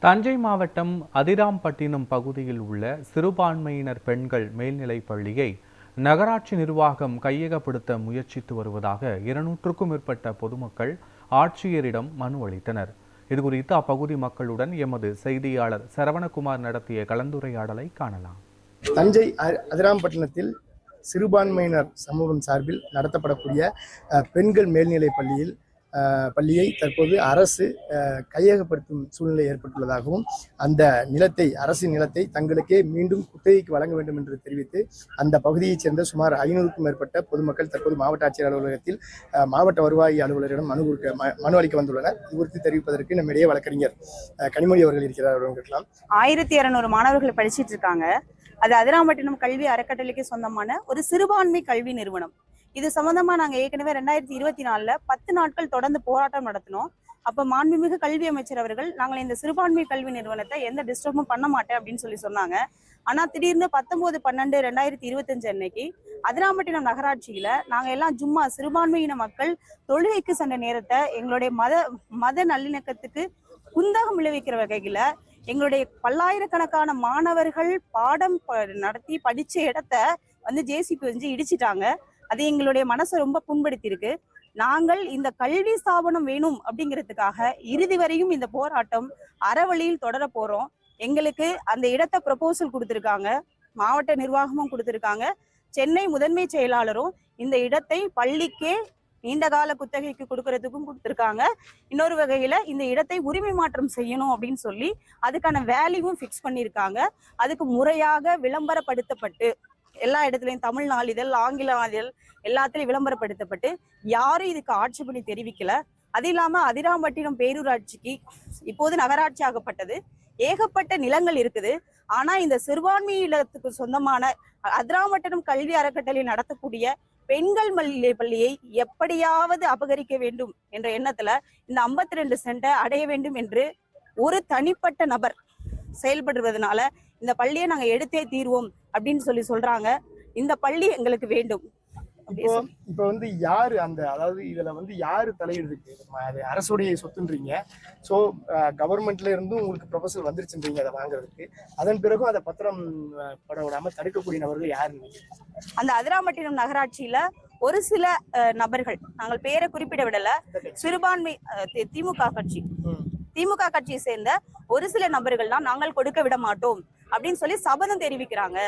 தஞ்சை மாவட்டம் அதிராம்பட்டினம் பகுதியில் உள்ள சிறுபான்மையினர் பெண்கள் மேல்நிலைப் பள்ளியை நகராட்சி நிர்வாகம் கையகப்படுத்த முயற்சித்து வருவதாக 200க்கும் மேற்பட்ட பொதுமக்கள் ஆட்சியரிடம் மனு அளித்தனர். இதுகுறித்து அப்பகுதி மக்களுடன் எமது செய்தியாளர் சரவணகுமார் நடத்திய கலந்துரையாடலை காணலாம். தஞ்சை அதிராம்பட்டினத்தில் சிறுபான்மையினர் சமூகம் சார்பில் நடத்தப்படக்கூடிய பெண்கள் மேல்நிலைப் பள்ளியை தற்போது அரசு கையகப்படுத்தும் சூழ்நிலை ஏற்பட்டுள்ளதாகவும் அந்த அரசின் நிலத்தை தங்களுக்கே மீண்டும் குத்தகைக்கு வழங்க வேண்டும் என்று தெரிவித்து அந்த பகுதியைச் சேர்ந்த சுமார் 500க்கும் மேற்பட்ட பொதுமக்கள் தற்போது மாவட்ட ஆட்சியர் அலுவலகத்தில் மாவட்ட வருவாய் அலுவலரிடம் மனு அளிக்க வந்துள்ளனர். இது குறித்து தெரிவிப்பதற்கு நம்மிடையே வழக்கறிஞர் கனிமொழி அவர்கள் இருக்கிறார். 1200 மாணவர்கள் படிச்சிட்டு இருக்காங்க. அது அதிராம்பட்டினம் கல்வி அறக்கட்டளைக்கு சொந்தமான ஒரு சிறுபான்மை கல்வி நிறுவனம். இது சம்பந்தமா நாங்க ஏற்கனவே 2024 10 நாட்கள் தொடர்ந்து போராட்டம் நடத்தினோம். அப்ப மாண்புமிகு கல்வி அமைச்சர் அவர்கள் நாங்கள் இந்த சிறுபான்மை கல்வி நிறுவனத்தை எந்த டிஸ்டர்பும் பண்ண மாட்டேன் அப்படின்னு சொல்லி சொன்னாங்க. ஆனா திடீர்னு 19/12/2025 அன்னைக்கு அதிராம்பட்டினம் நகராட்சியில நாங்க எல்லாம் சும்மா சிறுபான்மையின மக்கள் தொழுகைக்கு சென்ற நேரத்தை எங்களுடைய மத நல்லிணக்கத்துக்கு குந்தகம் விளைவிக்கிற வகையில எங்களுடைய பல்லாயிரக்கணக்கான மாணவர்கள் பாடம் நடத்தி படிச்ச இடத்த ஜேசிபி இடிச்சிட்டாங்க. அது எங்களுடைய மனசை ரொம்ப புண்படுத்தி இருக்கு. நாங்கள் இந்த கல்வி ஸ்தாபனம் வேணும் அப்படிங்கிறதுக்காக இறுதி வரையும் இந்த போராட்டம் அறவழியில் தொடர போறோம். எங்களுக்கு அந்த இடத்தை ப்ரொபோசல் கொடுத்திருக்காங்க, மாவட்ட நிர்வாகமும் கொடுத்திருக்காங்க, சென்னை முதன்மை செயலாளரும் இந்த இடத்தை பள்ளிக்கே நீண்டகால குத்தகைக்கு கொடுக்கறதுக்கும் கொடுத்திருக்காங்க. இன்னொரு வகையில இந்த இடத்தை உரிமை மாற்றம் செய்யணும் அப்படின்னு சொல்லி அதுக்கான வேல்யூவும் ஃபிக்ஸ் பண்ணியிருக்காங்க. அதுக்கு முறையாக விளம்பரப்படுத்தப்பட்டு எல்லா இடத்துலையும் தமிழ் நாளிதழ், ஆங்கில நாளிதழ் எல்லாத்துலயும் விளம்பரப்படுத்தப்பட்டு யாரும் இதுக்கு ஆட்சேபனை தெரிவிக்கல. அது இல்லாம அதிராம்பட்டினம் பேரூராட்சிக்கு இப்போது நகராட்சி ஆகப்பட்டது. ஏகப்பட்ட நிலங்கள் இருக்குது. ஆனா இந்த சிறுபான்மை இல்லத்துக்கு சொந்தமான அதிராம்பட்டினம் கல்வி அறக்கட்டளை நடத்தக்கூடிய பெண்கள் பள்ளியை எப்படியாவது அபகரிக்க வேண்டும் என்ற எண்ணத்துல இந்த 52 சென்ட்டை அடைய வேண்டும் என்று ஒரு தனிப்பட்ட நபர் செயல்படுவதனால இந்த பள்ளியை நாங்க எடுத்தே தீர்வோம் அப்படின்னு சொல்றாங்க. இந்த பள்ளி எங்களுக்கு வேண்டும். இப்போ யாரு அதாவது இதுல யாரு தலையிடுறதுக்கு? அது அரசுடைய சொத்துன்றீங்க. ஸோ கவர்மெண்ட்ல இருந்தும் உங்களுக்கு ப்ரொபோசல் வந்துருச்சுன்றீங்க அதை வாங்குறதுக்கு. அதன் பிறகும் அதை பத்திரம் பட விடாம தடுக்கக்கூடிய நபர்கள் யாருன்னு? அந்த அதிராம்பட்டினம் நகராட்சியில ஒரு சில நபர்கள், நாங்கள் பேரை குறிப்பிட விடல, சிறுபான்மை திமுக கட்சியை சேர்ந்த ஒரு சில நபர்கள் தான் நாங்கள் கொடுக்க விட மாட்டோம் அப்படின்னு சொல்லி சபதம் தெரிவிக்கிறாங்க.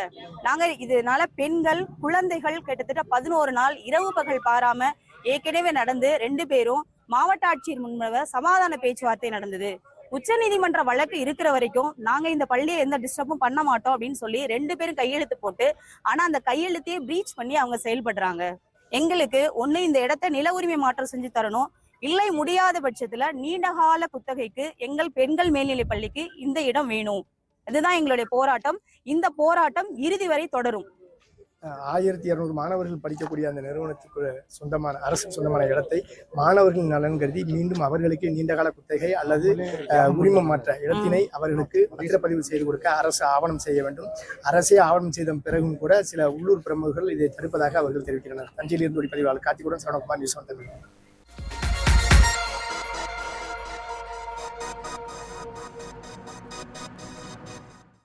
நாங்க இதனால பெண்கள், குழந்தைகள் கிட்டத்தட்ட 11 நாள் இரவு பகல் பாராம ஏற்கனவே நடந்து 2 பேரும் மாவட்ட ஆட்சியர் முன்பாக சமாதான பேச்சுவார்த்தை நடந்தது. உச்ச நீதிமன்ற வழக்கு இருக்கிற வரைக்கும் நாங்க இந்த பள்ளியை எந்த டிஸ்டர்பும் பண்ண மாட்டோம் அப்படின்னு சொல்லி 2 பேரும் கையெழுத்து போட்டு, ஆனா அந்த கையெழுத்தையே பிரீச் பண்ணி அவங்க செயல்படுறாங்க. எங்களுக்கு ஒண்ணு இந்த இடத்தை நில உரிமை மாற்றம் செஞ்சு தரணும், இல்லை முடியாத பட்சத்துல நீண்டகால குத்தகைக்கு எங்கள் பெண்கள் மேல்நிலை பள்ளிக்கு இந்த இடம் வேணும். இதுதான் எங்களுடைய போராட்டம். இந்த போராட்டம் இறுதி வரை தொடரும். 1200 மாணவர்கள் படிக்கக்கூடிய அந்த நிறுவனத்துக்கு சொந்தமான அரசுக்கு சொந்தமான இடத்தை மாணவர்களின் நலன் கருதி மீண்டும் அவர்களுக்கு நீண்டகால குத்தகை அல்லது உரிமம் மாற்ற இடத்தினை அவர்களுக்கு பத்திரப்பதிவு செய்து கொடுக்க அரசு ஆவணம் செய்ய வேண்டும். அரசே ஆவணம் செய்த பிறகும் கூட சில உள்ளூர் பிரமுகர்கள் இதை தடுப்பதாக அவர்கள் தெரிவிக்கின்றனர். தஞ்சையிலிருந்து பதிவாளர் கார்த்திகுடன் சரவணகுமார், நியூஸ் 1 தமிழ்.